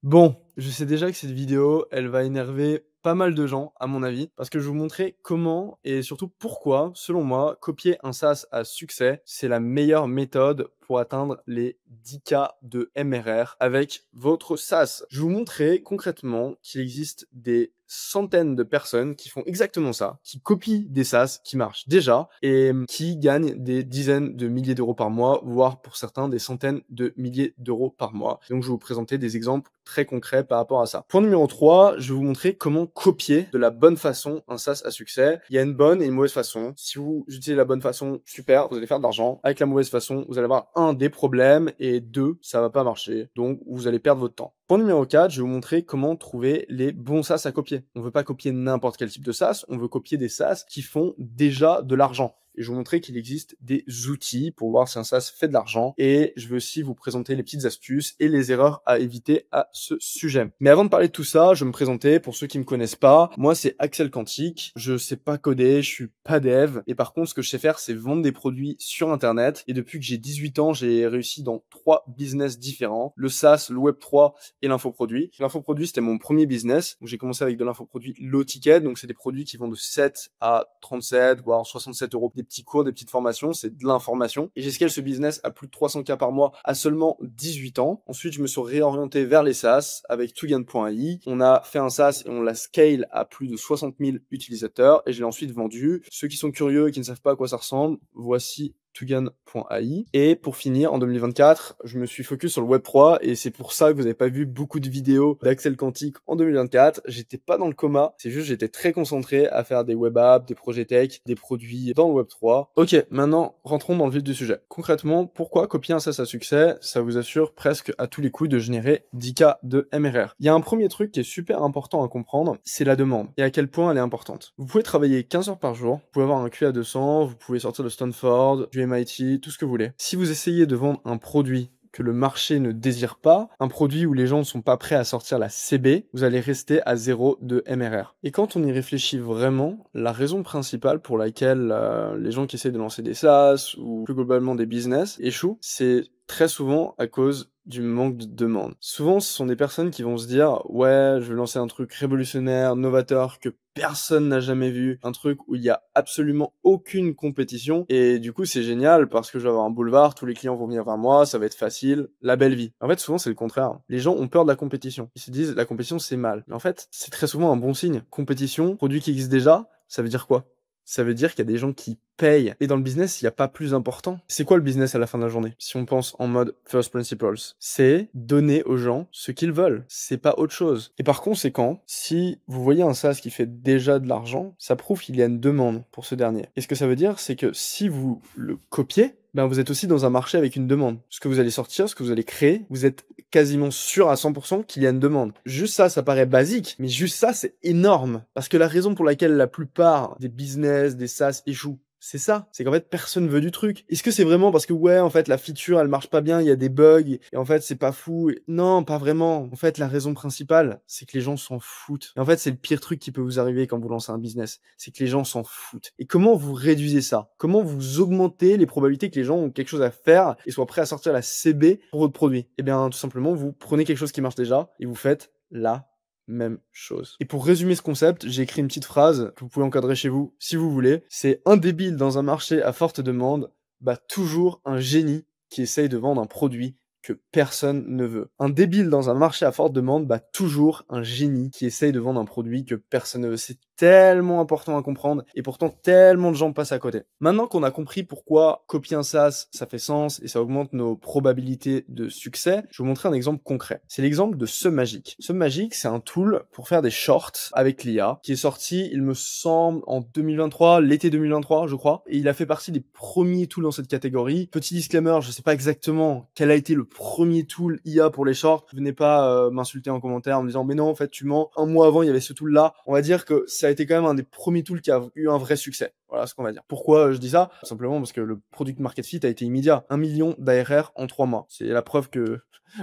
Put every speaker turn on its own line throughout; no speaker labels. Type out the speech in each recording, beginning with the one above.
Bon, je sais déjà que cette vidéo, elle va énerver pas mal de gens, à mon avis, parce que je vais vous montrer comment et surtout pourquoi, selon moi, copier un SaaS à succès, c'est la meilleure méthode pour atteindre les 10K de MRR avec votre SaaS. Je vais vous montrer concrètement qu'il existe des centaines de personnes qui font exactement ça, qui copient des SaaS qui marchent déjà et qui gagnent des dizaines de milliers d'euros par mois, voire pour certains des centaines de milliers d'euros par mois. Donc je vais vous présenter des exemples très concrets par rapport à ça. Point numéro 3, je vais vous montrer comment copier de la bonne façon un SaaS à succès. Il y a une bonne et une mauvaise façon. Si vous utilisez la bonne façon, super, vous allez faire de l'argent. Avec la mauvaise façon, vous allez avoir des problèmes et ça va pas marcher. Donc vous allez perdre votre temps. Point numéro 4, je vais vous montrer comment trouver les bons SaaS à copier. On veut pas copier n'importe quel type de SaaS, on veut copier des SaaS qui font déjà de l'argent. Et je vais vous montrer qu'il existe des outils pour voir si un SaaS fait de l'argent. Et je vais aussi vous présenter les petites astuces et les erreurs à éviter à ce sujet. Mais avant de parler de tout ça, je vais me présenter pour ceux qui me connaissent pas. Moi, c'est Axel Quantique. Je sais pas coder, je suis pas dev. Et par contre, ce que je sais faire, c'est vendre des produits sur Internet. Et depuis que j'ai 18 ans, j'ai réussi dans 3 business différents. Le SaaS, le Web3 et l'infoproduit. L'infoproduit, c'était mon premier business. Donc, j'ai commencé avec de l'infoproduit low ticket. Donc, c'est des produits qui vont de 7 à 37, voire 67 euros. Des petits cours, des petites formations, c'est de l'information. Et j'ai scale ce business à plus de 300K par mois à seulement 18 ans. Ensuite, je me suis réorienté vers les SaaS avec Tugan.ai. On a fait un SaaS et on l'a scale à plus de 60 000 utilisateurs et je l'ai ensuite vendu. Ceux qui sont curieux et qui ne savent pas à quoi ça ressemble, voici Tugan.ai. Et pour finir, en 2024, je me suis focus sur le Web3 et c'est pour ça que vous n'avez pas vu beaucoup de vidéos d'Axel Quantique en 2024. J'étais pas dans le coma, c'est juste j'étais très concentré à faire des web apps, des projets tech, des produits dans le Web3. Ok, maintenant rentrons dans le vif du sujet. Concrètement, pourquoi copier un SaaS à succès? Ça vous assure presque à tous les coups de générer 10K de MRR. Il y a un premier truc qui est super important à comprendre, c'est la demande et à quel point elle est importante. Vous pouvez travailler 15 heures par jour, vous pouvez avoir un QA 200, vous pouvez sortir de Stanford, du MIT, tout ce que vous voulez. Si vous essayez de vendre un produit que le marché ne désire pas, un produit où les gens ne sont pas prêts à sortir la CB, vous allez rester à 0 de MRR. Et quand on y réfléchit vraiment, la raison principale pour laquelle les gens qui essayent de lancer des SaaS ou plus globalement des business échouent, c'est très souvent à cause du manque de demande. Souvent, ce sont des personnes qui vont se dire « Ouais, je vais lancer un truc révolutionnaire, novateur, que personne n'a jamais vu, un truc où il y a absolument aucune compétition, et du coup, c'est génial parce que je vais avoir un boulevard, tous les clients vont venir vers moi, ça va être facile, la belle vie. » En fait, souvent, c'est le contraire. Les gens ont peur de la compétition. Ils se disent « La compétition, c'est mal. » Mais en fait, c'est très souvent un bon signe. Compétition, produit qui existe déjà, ça veut dire quoi? Ça veut dire qu'il y a des gens qui payent. Et dans le business, il n'y a pas plus important. C'est quoi le business à la fin de la journée? Si on pense en mode first principles, c'est donner aux gens ce qu'ils veulent. C'est pas autre chose. Et par conséquent, si vous voyez un SaaS qui fait déjà de l'argent, ça prouve qu'il y a une demande pour ce dernier. Et ce que ça veut dire, c'est que si vous le copiez, ben vous êtes aussi dans un marché avec une demande. Ce que vous allez sortir, ce que vous allez créer, vous êtes quasiment sûr à 100% qu'il y a une demande. Juste ça paraît basique, mais juste ça, c'est énorme. Parce que la raison pour laquelle la plupart des business, des SaaS échouent, c'est ça. C'est qu'en fait, personne veut du truc. Est-ce que c'est vraiment parce que, ouais, en fait, la feature, elle marche pas bien, il y a des bugs, et en fait, c'est pas fou. Non, pas vraiment. En fait, la raison principale, c'est que les gens s'en foutent. Et en fait, c'est le pire truc qui peut vous arriver quand vous lancez un business. C'est que les gens s'en foutent. Et comment vous réduisez ça? Comment vous augmentez les probabilités que les gens ont quelque chose à faire et soient prêts à sortir la CB pour votre produit? Eh bien, tout simplement, vous prenez quelque chose qui marche déjà et vous faites la même chose. Et pour résumer ce concept, j'ai écrit une petite phrase que vous pouvez encadrer chez vous si vous voulez. C'est un débile dans un marché à forte demande bat toujours un génie qui essaye de vendre un produit que personne ne veut. Un débile dans un marché à forte demande bat toujours un génie qui essaye de vendre un produit que personne ne veut. C'est tellement important à comprendre et pourtant tellement de gens passent à côté. Maintenant qu'on a compris pourquoi copier un SaaS, ça fait sens et ça augmente nos probabilités de succès, je vais vous montrer un exemple concret. C'est l'exemple de SumMagic. SumMagic, c'est un tool pour faire des shorts avec l'IA qui est sorti, il me semble, en 2023, l'été 2023, je crois. Et il a fait partie des premiers tools dans cette catégorie. Petit disclaimer, je sais pas exactement quel a été le premier tool IA pour les shorts. Venez pas m'insulter en commentaire en me disant mais non, en fait tu mens. Un mois avant il y avait ce tool là. On va dire que ça a été quand même un des premiers tools qui a eu un vrai succès. Voilà ce qu'on va dire. Pourquoi je dis ça? Tout simplement parce que le product market fit a été immédiat. 1 million d'ARR en 3 mois. C'est la preuve que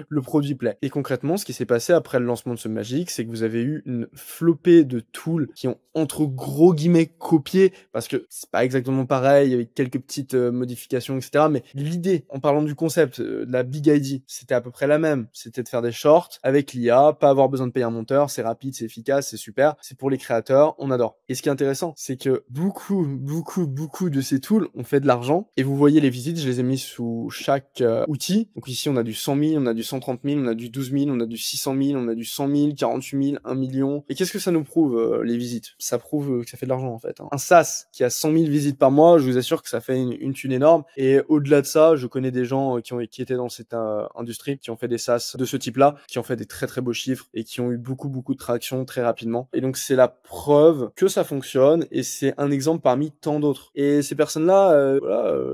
le produit plaît. Et concrètement, ce qui s'est passé après le lancement de ce Magic, c'est que vous avez eu une flopée de tools qui ont entre gros guillemets copié, parce que c'est pas exactement pareil, avec quelques petites modifications, etc. Mais l'idée, en parlant du concept, de la Big ID, c'était à peu près la même. C'était de faire des shorts avec l'IA, pas avoir besoin de payer un monteur, c'est rapide, c'est efficace, c'est super. C'est pour les créateurs, on adore. Et ce qui est intéressant, c'est que beaucoup de ces tools ont fait de l'argent. Et vous voyez les visites, je les ai mis sous chaque outil. Donc ici, on a du 100 000, on a du 130 000, on a du 12 000, on a du 600 000, on a du 100 000, 48 000, 1 million. Et qu'est-ce que ça nous prouve, les visites? Ça prouve que ça fait de l'argent, en fait. Un SaaS qui a 100 000 visites par mois, je vous assure que ça fait une thune énorme. Et au-delà de ça, je connais des gens qui étaient dans cette industrie, qui ont fait des SaaS de ce type-là, qui ont fait des très beaux chiffres et qui ont eu beaucoup de traction très rapidement. Et donc, c'est la preuve que ça fonctionne et c'est un exemple parmi tant d'autres. Et ces personnes-là,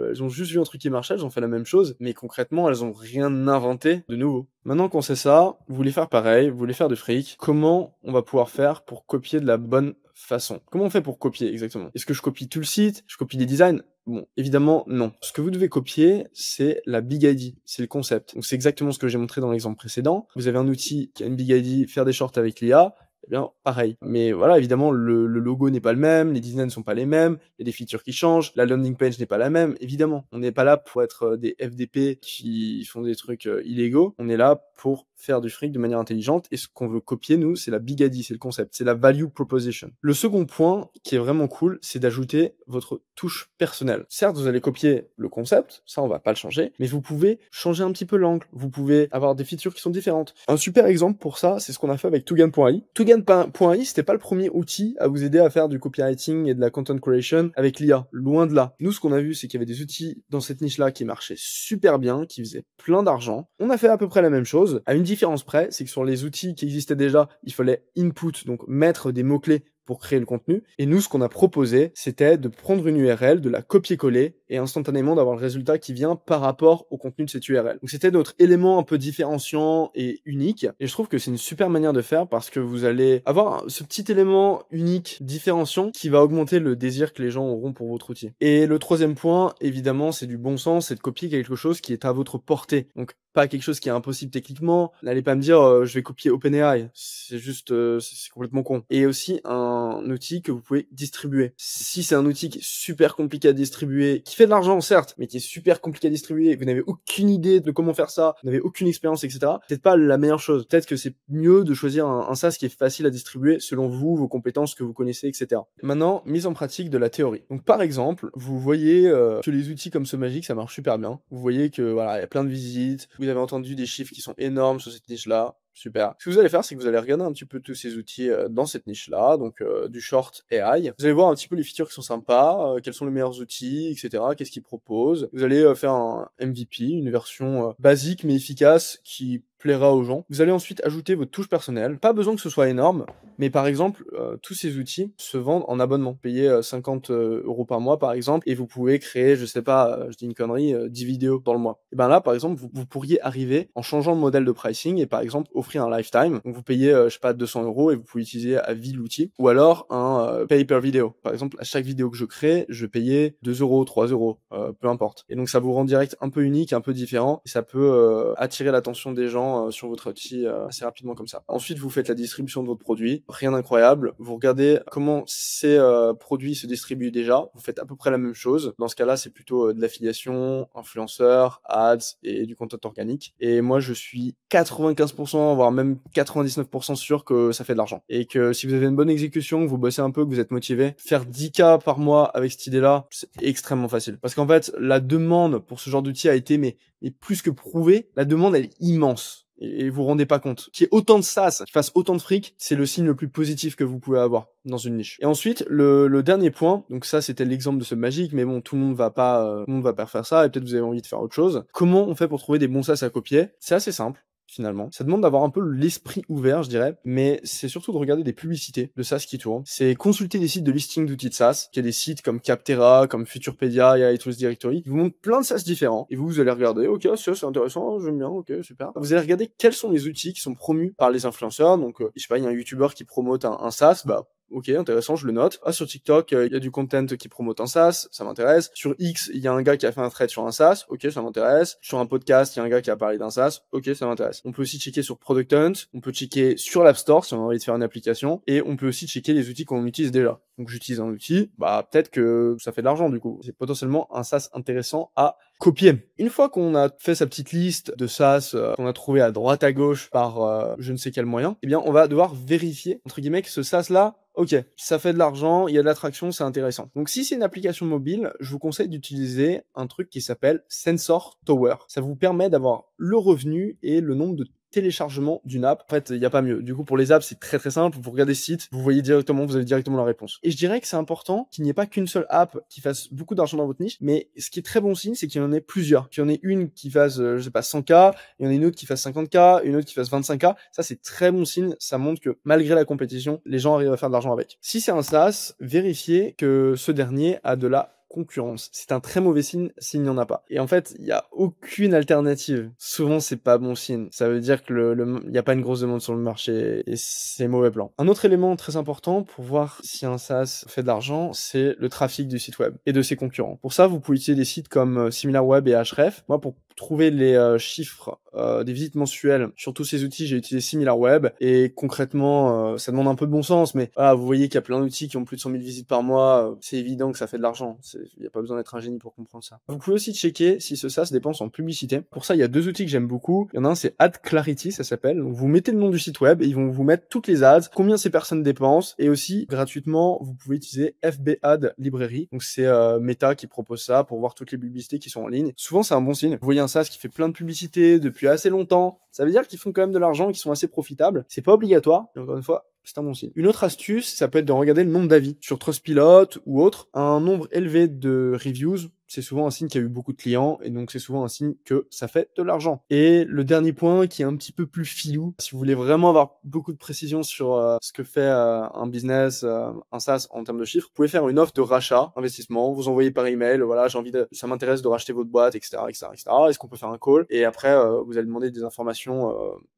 elles ont juste vu un truc qui marchait, elles ont fait la même chose, mais concrètement, elles ont rien inventé de nouveau. Maintenant qu'on sait ça, vous voulez faire pareil, vous voulez faire du fric, comment on va pouvoir faire pour copier de la bonne façon? Comment on fait pour copier exactement? Est-ce que je copie tout le site? Je copie des designs? Bon, évidemment, non. Ce que vous devez copier, c'est la Big ID, c'est le concept. Donc c'est exactement ce que j'ai montré dans l'exemple précédent. Vous avez un outil qui a une Big ID, faire des shorts avec l'IA, eh bien, pareil. Mais voilà, évidemment, le logo n'est pas le même, les designs ne sont pas les mêmes, il y a des features qui changent, la landing page n'est pas la même, évidemment. On n'est pas là pour être des FDP qui font des trucs illégaux, on est là pour faire du fric de manière intelligente, et ce qu'on veut copier, nous, c'est la Big ID, c'est le concept, c'est la value proposition. Le second point, qui est vraiment cool, c'est d'ajouter votre touche personnelle. Certes, vous allez copier le concept, ça on va pas le changer, mais vous pouvez changer un petit peu l'angle, vous pouvez avoir des features qui sont différentes. Un super exemple pour ça, c'est ce qu'on a fait avec Tugan.ai. Tugan.ai, c'était pas le premier outil à vous aider à faire du copywriting et de la content creation avec l'IA, loin de là. Nous, ce qu'on a vu, c'est qu'il y avait des outils dans cette niche-là qui marchaient super bien, qui faisaient plein d'argent. On a fait à peu près la même chose, à une différence près, c'est que sur les outils qui existaient déjà, il fallait input, donc mettre des mots-clés pour créer le contenu. Et nous, ce qu'on a proposé, c'était de prendre une URL, de la copier-coller et instantanément d'avoir le résultat qui vient par rapport au contenu de cette URL. Donc c'était notre élément un peu différenciant et unique. Et je trouve que c'est une super manière de faire parce que vous allez avoir ce petit élément unique, différenciant, qui va augmenter le désir que les gens auront pour votre outil. Et le troisième point, évidemment, c'est du bon sens, c'est de copier quelque chose qui est à votre portée. Donc pas quelque chose qui est impossible techniquement. N'allez pas me dire je vais copier OpenAI. C'est juste c'est complètement con. Et aussi un outil que vous pouvez distribuer. Si c'est un outil qui est super compliqué à distribuer, qui fait de l'argent certes, mais qui est super compliqué à distribuer, vous n'avez aucune idée de comment faire ça, vous n'avez aucune expérience, etc. Peut-être pas la meilleure chose. Peut-être que c'est mieux de choisir un SaaS qui est facile à distribuer selon vous, vos compétences que vous connaissez, etc. Maintenant, mise en pratique de la théorie. Donc par exemple, vous voyez que les outils comme ce Magic, ça marche super bien. Vous voyez que voilà, il y a plein de visites. Vous avez entendu des chiffres qui sont énormes sur cette niche-là. Super. Ce que vous allez faire, c'est que vous allez regarder un petit peu tous ces outils dans cette niche-là, donc du short AI. Vous allez voir un petit peu les features qui sont sympas, quels sont les meilleurs outils, etc. Qu'est-ce qu'ils proposent. Vous allez faire un MVP, une version basique mais efficace qui plaira aux gens. Vous allez ensuite ajouter votre touche personnelle. Pas besoin que ce soit énorme, mais par exemple, tous ces outils se vendent en abonnement. Payez 50 € par mois, par exemple, et vous pouvez créer, je sais pas, je dis une connerie, 10 vidéos dans le mois. Et ben là, par exemple, vous pourriez arriver en changeant le modèle de pricing et par exemple offrir un lifetime. Donc vous payez, je sais pas, 200 € et vous pouvez utiliser à vie l'outil. Ou alors un pay per vidéo. Par exemple, à chaque vidéo que je crée, je payais 2 €, 3 €, peu importe. Et donc ça vous rend direct un peu unique, un peu différent, et ça peut attirer l'attention des gens sur votre outil assez rapidement comme ça. Ensuite, vous faites la distribution de votre produit. Rien d'incroyable. Vous regardez comment ces produits se distribuent déjà. Vous faites à peu près la même chose. Dans ce cas-là, c'est plutôt de l'affiliation, influenceurs, ads et du content organique. Et moi, je suis 95%, voire même 99% sûr que ça fait de l'argent. Et que si vous avez une bonne exécution, que vous bossez un peu, que vous êtes motivé, faire 10K par mois avec cette idée-là, c'est extrêmement facile. Parce qu'en fait, la demande pour ce genre d'outil a été mais plus que prouvée. La demande, elle est immense. Et vous vous rendez pas compte. Qu'il y ait autant de SaaS, qui fasse autant de fric, c'est le signe le plus positif que vous pouvez avoir dans une niche. Et ensuite, le dernier point, donc ça c'était l'exemple de ce Magic, mais bon, tout le monde va pas faire ça, et peut-être vous avez envie de faire autre chose. Comment on fait pour trouver des bons SaaS à copier? C'est assez simple. Finalement. Ça demande d'avoir un peu l'esprit ouvert, je dirais, mais c'est surtout de regarder des publicités de SaaS qui tournent. C'est consulter des sites de listing d'outils de SaaS. Il y a des sites comme Capterra, comme Futurepedia, AI Tools Directory, qui vous montrent plein de SaaS différents. Et vous allez regarder, ok, ça c'est intéressant, j'aime bien, ok, super. Vous allez regarder quels sont les outils qui sont promus par les influenceurs. Donc, je sais pas, il y a un YouTuber qui promote un SaaS, bah, OK, intéressant, je le note. Ah, sur TikTok, il y a du content qui promote un SaaS, ça m'intéresse. Sur X, il y a un gars qui a fait un thread sur un SaaS, OK, ça m'intéresse. Sur un podcast, il y a un gars qui a parlé d'un SaaS, OK, ça m'intéresse. On peut aussi checker sur Product Hunt, on peut checker sur l'App Store si on a envie de faire une application, et on peut aussi checker les outils qu'on utilise déjà. Donc j'utilise un outil, bah peut-être que ça fait de l'argent du coup. C'est potentiellement un SaaS intéressant à copier. Une fois qu'on a fait sa petite liste de SaaS qu'on a trouvé à droite à gauche par je ne sais quel moyen, eh bien on va devoir vérifier entre guillemets que ce SaaS là, ok, ça fait de l'argent, il y a de l'attraction, c'est intéressant. Donc si c'est une application mobile, je vous conseille d'utiliser un truc qui s'appelle Sensor Tower. Ça vous permet d'avoir le revenu et le nombre de téléchargement d'une app. En fait, il n'y a pas mieux. Du coup, pour les apps, c'est très très simple. Vous regardez le site, vous voyez directement, vous avez directement la réponse. Et je dirais que c'est important qu'il n'y ait pas qu'une seule app qui fasse beaucoup d'argent dans votre niche, mais ce qui est très bon signe, c'est qu'il y en ait plusieurs. Qu'il y en ait une qui fasse, je sais pas, 100K, il y en a une autre qui fasse 50K, une autre qui fasse 25K. Ça, c'est très bon signe. Ça montre que malgré la compétition, les gens arrivent à faire de l'argent avec. Si c'est un SaaS, vérifiez que ce dernier a de la concurrence. C'est un très mauvais signe s'il n'y en a pas. Et en fait, il n'y a aucune alternative. Souvent, c'est pas bon signe. Ça veut dire que il n'y a pas une grosse demande sur le marché et c'est mauvais plan. Un autre élément très important pour voir si un SaaS fait de l'argent, c'est le trafic du site web et de ses concurrents. Pour ça, vous pouvez utiliser des sites comme SimilarWeb et Ahref. Moi, pour trouver les chiffres des visites mensuelles sur tous ces outils, j'ai utilisé SimilarWeb et concrètement, ça demande un peu de bon sens, mais voilà, vous voyez qu'il y a plein d'outils qui ont plus de 100 000 visites par mois, c'est évident que ça fait de l'argent. Il n'y a pas besoin d'être un génie pour comprendre ça. Vous pouvez aussi checker si ce SaaS dépense en publicité. Pour ça, il y a deux outils que j'aime beaucoup. Il y en a un, c'est Ad Clarity, ça s'appelle. Donc, vous mettez le nom du site web et ils vont vous mettre toutes les ads, combien ces personnes dépensent, et aussi gratuitement, vous pouvez utiliser FB Ad Librairie. Donc c'est Meta qui propose ça pour voir toutes les publicités qui sont en ligne. Souvent, c'est un bon signe. Vous voyez un SaaS qui fait plein de publicités depuis assez longtemps, ça veut dire qu'ils font quand même de l'argent et qu'ils sont assez profitables. C'est pas obligatoire, et encore une fois, c'est un bon signe. Une autre astuce, ça peut être de regarder le nombre d'avis sur Trustpilot ou autre. Un nombre élevé de reviews, c'est souvent un signe qu'il y a eu beaucoup de clients et donc c'est souvent un signe que ça fait de l'argent. Et le dernier point qui est un petit peu plus filou, si vous voulez vraiment avoir beaucoup de précision sur ce que fait un business, un SaaS en termes de chiffres, vous pouvez faire une offre de rachat, investissement, vous envoyez par email, voilà, ça m'intéresse de racheter votre boîte, etc., etc., etc. Est-ce qu'on peut faire un call? Et après, vous allez demander des informations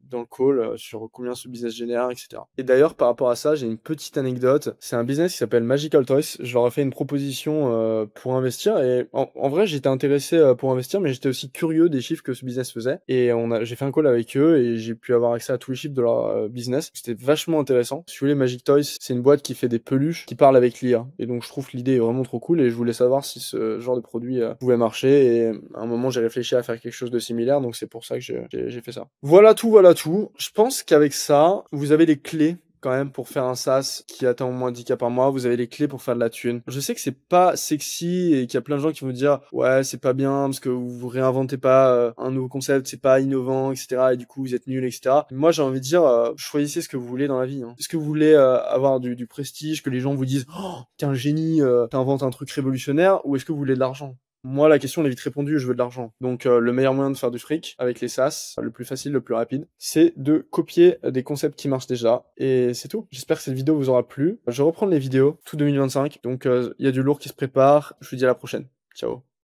dans le call sur combien ce business génère, etc. Et d'ailleurs, par rapport à ça, j'ai une petite anecdote. C'est un business qui s'appelle Magical Toys. Je leur ai fait une proposition pour investir et en vrai, j'étais intéressé pour investir, mais j'étais aussi curieux des chiffres que ce business faisait. Et j'ai fait un call avec eux et j'ai pu avoir accès à tous les chiffres de leur business. C'était vachement intéressant. Si vous voulez, Magic Toys, c'est une boîte qui fait des peluches qui parlent avec l'IA. Et donc, je trouve que l'idée est vraiment trop cool et je voulais savoir si ce genre de produit pouvait marcher. Et à un moment, j'ai réfléchi à faire quelque chose de similaire, donc c'est pour ça que j'ai fait ça. Voilà tout, voilà tout. Je pense qu'avec ça, vous avez les clés quand même pour faire un SaaS qui atteint au moins 10K par mois, vous avez les clés pour faire de la thune. Je sais que c'est pas sexy et qu'il y a plein de gens qui vont dire ouais c'est pas bien parce que vous réinventez pas un nouveau concept, c'est pas innovant, etc. Et du coup vous êtes nul, etc. Moi j'ai envie de dire choisissez ce que vous voulez dans la vie. Hein. Est-ce que vous voulez avoir du prestige, que les gens vous disent oh t'es un génie, t'inventes un truc révolutionnaire, ou est-ce que vous voulez de l'argent? Moi, la question elle est vite répondue, je veux de l'argent. Donc, le meilleur moyen de faire du fric avec les SaaS, le plus facile, le plus rapide, c'est de copier des concepts qui marchent déjà. Et c'est tout. J'espère que cette vidéo vous aura plu. Je vais reprendre les vidéos tout 2025. Donc, il y a du lourd qui se prépare. Je vous dis à la prochaine. Ciao.